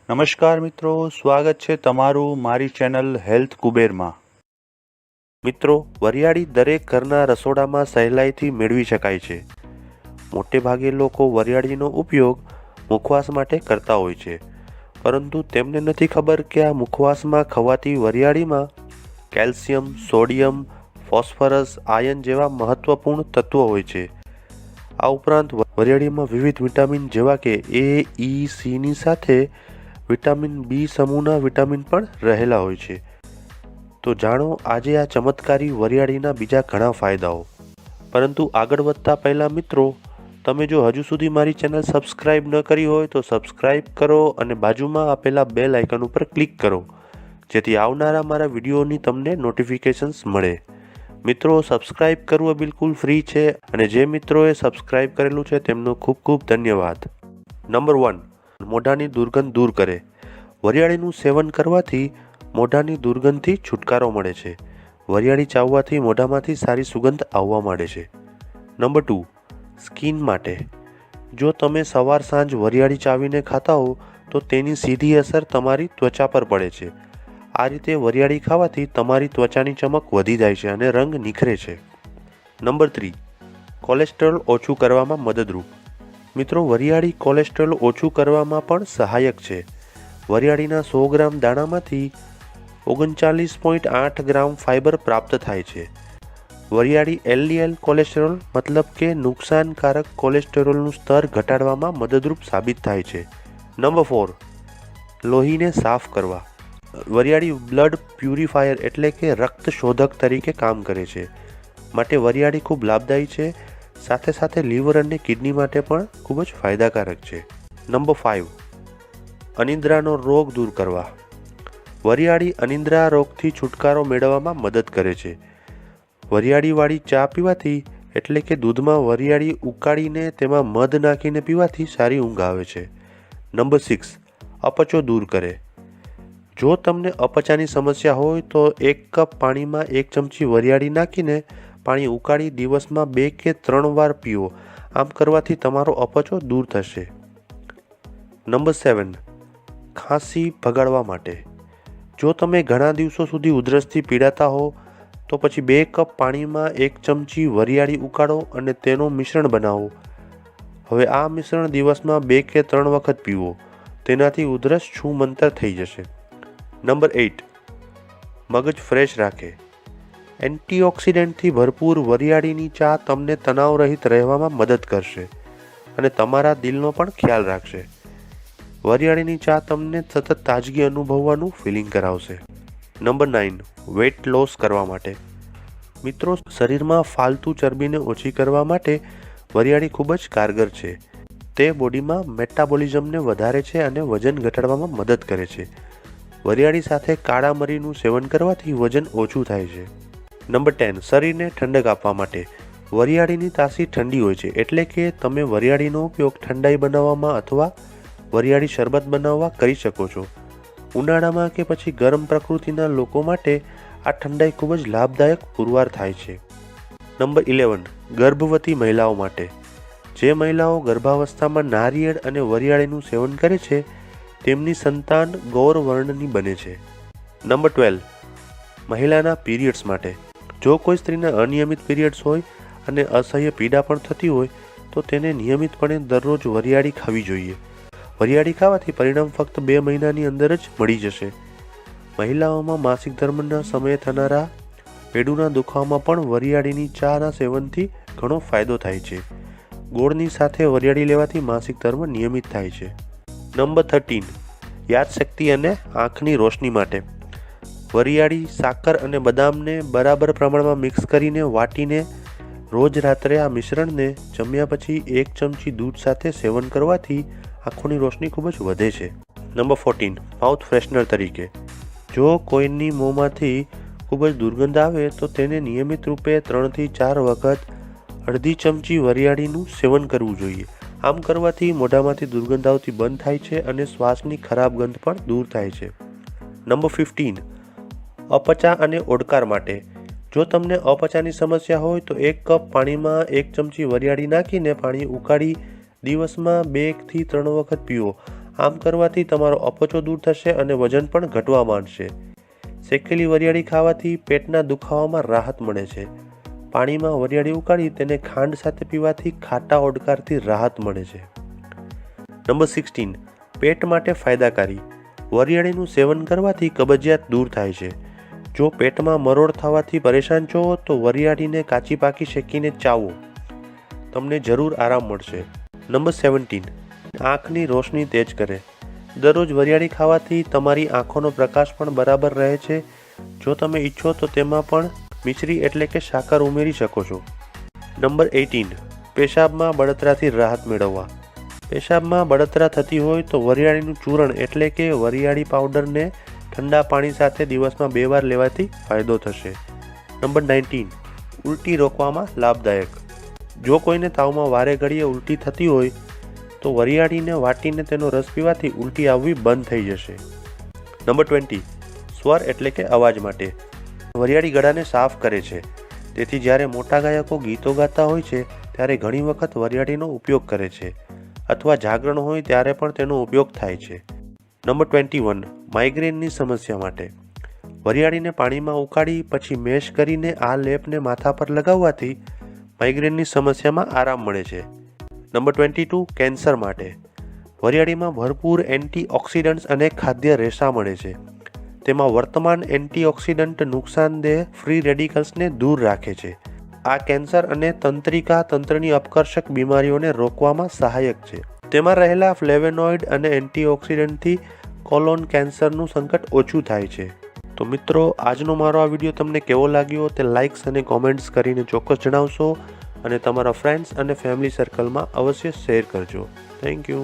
નમસ્કાર મિત્રો, સ્વાગત છે તમારું મારી ચેનલ હેલ્થ કુબેરમાં। મિત્રો, વરિયાળી દરેક ઘરના રસોડામાં સહેલાઈથી મેળવી શકાય છે। મોટે ભાગે લોકો વરિયાળીનો ઉપયોગ મુખવાસ માટે કરતા હોય છે, પરંતુ તેમને નથી ખબર કે આ મુખવાસમાં ખવાતી વરિયાળીમાં કેલ્શિયમ, સોડિયમ, ફોસ્ફરસ, આયર્ન જેવા મહત્વપૂર્ણ તત્વો હોય છે। આ ઉપરાંત વરિયાળીમાં વિવિધ વિટામિન જેવા કે એ, ઈ, સીની સાથે વિટામિન બી સમૂહના વિટામિન પણ રહેલા હોય છે। તો જાણો આજે આ ચમત્કારી વરિયાળીના બીજા ઘણા ફાયદાઓ। પરંતુ આગળ વધતા પહેલાં મિત્રો, તમે જો હજુ સુધી મારી ચેનલ સબસ્ક્રાઈબ ન કરી હોય તો સબસ્ક્રાઈબ કરો અને બાજુમાં આપેલા બેલ આઇકન ઉપર ક્લિક કરો, જેથી આવનારા મારા વિડીયોની તમને નોટિફિકેશન્સ મળે। મિત્રો, સબસ્ક્રાઈબ કરવું બિલકુલ ફ્રી છે અને જે મિત્રોએ સબસ્ક્રાઈબ કરેલું છે તેમનો ખૂબ ખૂબ ધન્યવાદ। નંબર 1, મોઢાની દુર્ગંધ દૂર કરે। વરિયાળીનું સેવન કરવાથી મોઢાની દુર્ગંધથી છુટકારો મળે છે। વરિયાળી ચાવવાથી મોઢામાંથી સારી સુગંધ આવવા માંડે છે। નંબર 2, સ્કિન માટે। જો તમે સવાર સાંજ વરિયાળી ચાવીને ખાતા હો તો તેની સીધી અસર તમારી ત્વચા પર પડે છે। આ રીતે વરિયાળી ખાવાથી તમારી ત્વચાની ચમક વધી જાય છે અને રંગ નિખરે છે। નંબર 3, કોલેસ્ટ્રોલ ઓછું કરવામાં મદદરૂપ। મિત્રો, વરિયાળી કોલેસ્ટ્રોલ ઓછું કરવામાં પણ સહાયક છે। વરિયાળીના 100 ગ્રામ દાણામાંથી 39.8 ગ્રામ ફાઇબર પ્રાપ્ત થાય છે। વરિયાળી એલડીએલ કોલેસ્ટ્રોલ મતલબ કે નુકસાનકારક કોલેસ્ટેરોલનું સ્તર ઘટાડવામાં મદદરૂપ સાબિત થાય છે। નંબર 4, લોહીને સાફ કરવા। વરિયાળી બ્લડ પ્યુરિફાયર એટલે કે રક્ત શોધક તરીકે કામ કરે છે, માટે વરિયાળી ખૂબ લાભદાયી છે। સાથે સાથે લીવર અને કિડની માટે પણ ખૂબ જ ફાયદાકારક છે। નંબર 5, અનિદ્રાનો રોગ દૂર કરવા। વરિયાળી અનિદ્રા રોગથી છુટકારો મેળવવામાં મદદ કરે છે। વરિયાળીવાળી ચા પીવાથી એટલે કે દૂધમાં વરિયાળી ઉકાળીને તેમાં મધ નાખીને પીવાથી સારી ઊંઘ આવે છે। નંબર 6, અપચો દૂર કરે। જો તમને અપચાની સમસ્યા હોય તો 1 કપ પાણીમાં 1 ચમચી વરિયાળી નાખીને પાણી ઉકાળી દિવસમાં 2 કે 3 વાર પીવો। આમ કરવાથી તમારો અપચો દૂર થશે। નંબર 7, ખાંસી ભગાડવા માટે। જો તમે ઘણા દિવસો સુધી ઉધરસથી પીડાતા હો તો પછી 2 કપ પાણીમાં 1 ચમચી વરિયાળી ઉકાળો અને તેનું મિશ્રણ બનાવો। હવે આ મિશ્રણ દિવસમાં 2 કે 3 વખત પીવો, તેનાથી ઉધરસ છૂમંતર થઈ જશે। નંબર 8, મગજ ફ્રેશ રાખે। એન્ટીઓક્સિડન્ટથી ભરપૂર વરિયાળીની ચા તમને તણાવ રહિત રહેવામાં મદદ કરશે અને તમારા દિલનો પણ ખ્યાલ રાખશે। વરિયાળીની ચા તમને સતત તાજગી અનુભવવાનું ફિલિંગ કરાવશે। નંબર 9, વેઇટ લોસ કરવા માટે। મિત્રો, શરીરમાં ફાલતુ ચરબીને ઓછી કરવા માટે વરિયાળી ખૂબ જ કારગર છે। તે બોડીમાં મેટાબોલિઝમને વધારે છે અને વજન ઘટાડવામાં મદદ કરે છે। વરિયાળી સાથે કાળા મરીનું સેવન કરવાથી વજન ઓછું થાય છે। નંબર 10, શરીરને ઠંડક આપવા માટે। વરિયાળીની તાસી ઠંડી હોય છે, એટલે કે તમે વરિયાળીનો ઉપયોગ ઠંડાઈ બનાવવામાં અથવા વરિયાળી શરબત બનાવવા કરી શકો છો। ઉનાળામાં કે પછી ગરમ પ્રકૃતિના લોકો માટે આ ઠંડાઈ ખૂબ જ લાભદાયક પુરવાર થાય છે। નંબર 11, ગર્ભવતી મહિલાઓ માટે। જે મહિલાઓ ગર્ભાવસ્થામાં નારિયેળ અને વરિયાળીનું સેવન કરે છે તેમની સંતાન ગૌર વર્ણની બને છે। નંબર 12, મહિલાના પીરિયડ્સ માટે। જો કોઈ સ્ત્રીને અનિયમિત પીરિયડ્સ હોય અને અસહ્ય પીડા પણ થતી હોય તો તેને નિયમિતપણે દરરોજ વરિયાળી ખાવી જોઈએ। વરિયાળી ખાવાથી પરિણામ ફક્ત 2 મહિનાની અંદર જ મળી જશે। મહિલાઓમાં માસિક ધર્મના સમયે થનારા પેડુના દુખાવામાં પણ વરિયાળીની ચાના સેવનથી ઘણો ફાયદો થાય છે। ગોળની સાથે વરિયાળી લેવાથી માસિક ધર્મ નિયમિત થાય છે। નંબર 13, યાદશક્તિ અને આંખની રોશની માટે। વરિયાળી, સાકર અને બદામને બરાબર પ્રમાણમાં મિક્સ કરીને વાટીને રોજ રાત્રે આ મિશ્રણને જમ્યા પછી 1 ચમચી દૂધ સાથે સેવન કરવાથી આંખોની રોશની ખૂબ જ વધે છે। નંબર 14, માઉથ ફ્રેશનર તરીકે। જો કોઈની મોંમાંથી ખૂબ જ દુર્ગંધ આવે તો તેને નિયમિત રૂપે 3 થી 4 વખત અડધી ચમચી વરિયાળીનું સેવન કરવું જોઈએ। આમ કરવાથી મોઢામાંથી દુર્ગંધ આવતી બંધ થાય છે અને શ્વાસની ખરાબ ગંધ પણ દૂર થાય છે। નંબર 15, અપચા અને ઓડકાર માટે। જો તમને અપચાની સમસ્યા હોય તો 1 કપ પાણીમાં 1 ચમચી વરિયાળી નાખીને પાણી ઉકાળી દિવસમાં 2 થી 3 વખત પીવો। આમ કરવાથી તમારો અપચો દૂર થશે અને વજન પણ ઘટવા માંડશે. શેકેલી વરિયાળી ખાવાથી પેટના દુખાવામાં રાહત મળે છે. પાણીમાં વરિયાળી ઉકાળી તેને ખાંડ સાથે પીવાથી ખાટા ઓડકારથી રાહત મળે છે. નંબર 16. પેટ માટે ફાયદાકારી. વરિયાળીનું સેવન કરવાથી કબજિયાત દૂર થાય છે. જો પેટમાં મરોડ થવાથી પરેશાન છો તો વરિયાળીને કાચી પાકી શેકીને ચાવો, તમને જરૂર આરામ મળશે. નંબર 17. આંખની રોશની તેજ કરે. દરરોજ વરિયાળી ખાવાથી તમારી આંખોનો પ્રકાશ પણ બરાબર રહે છે. જો તમે ઈચ્છો તો તેમાં પણ મિશ્રી એટલે કે સાકર ઉમેરી શકો છો. નંબર 18. પેશાબમાં બળતરાથી રાહત મેળવવા. પેશાબમાં બળતરા થતી હોય તો વરિયાળીનું ચૂર્ણ એટલે કે વરિયાળી પાવડરને ઠંડા પાણી સાથે દિવસમાં 2 વાર લેવાથી ફાયદો થશે. નંબર 19. ઉલટી રોકવામાં લાભદાયક. જો કોઈને તાવમાં વારે ઘડીએ ઉલટી થતી હોય તો વરિયાળીને વાટીને તેનો રસ પીવાથી ઉલટી આવવી બંધ થઈ જશે. નંબર 20. સ્વર એટલે કે અવાજ માટે. વરિયાળી ગળાને સાફ કરે છે. તેથી જ્યારે મોટા ગાયકો ગીતો ગાતા હોય છે ત્યારે ઘણી વખત વરિયાળીનો ઉપયોગ કરે છે અથવા જાગરણ હોય ત્યારે પણ તેનો ઉપયોગ થાય છે. નંબર 21. માઇગ્રેનની સમસ્યા માટે. વરિયાળીને પાણીમાં ઉકાળી પછી મેશ કરીને આ લેપને માથા પર લગાવવાથી માઇગ્રેનની સમસ્યામાં આરામ મળે છે. નંબર 22. કેન્સર માટે. વરિયાળીમાં ભરપૂર એન્ટીઓક્સિડન્ટ્સ અને ખાદ્ય રેસા મળે છે. તેમાં વર્તમાન એન્ટીઓક્સિડન્ટ નુકસાનદેહ ફ્રી રેડિકલ્સને દૂર રાખે છે. આ કેન્સર અને તંત્રિકા તંત્રની અપકર્ષક બીમારીઓને રોકવામાં સહાયક છે. તેમાં રહેલા ફ્લેવેનોઇડ અને એન્ટીઓક્સિડન્ટથી કોલોન કેન્સરનું સંકટ ઓછું થાય છે. તો મિત્રો, આજનો મારો આ વિડીયો તમને કેવો લાગ્યો તે લાઇક્સ અને કોમેન્ટ્સ કરીને ચોક્કસ જણાવશો અને તમારા ફ્રેન્ડ્સ અને ફેમિલી સર્કલમાં અવશ્ય શેર કરજો. Thank you.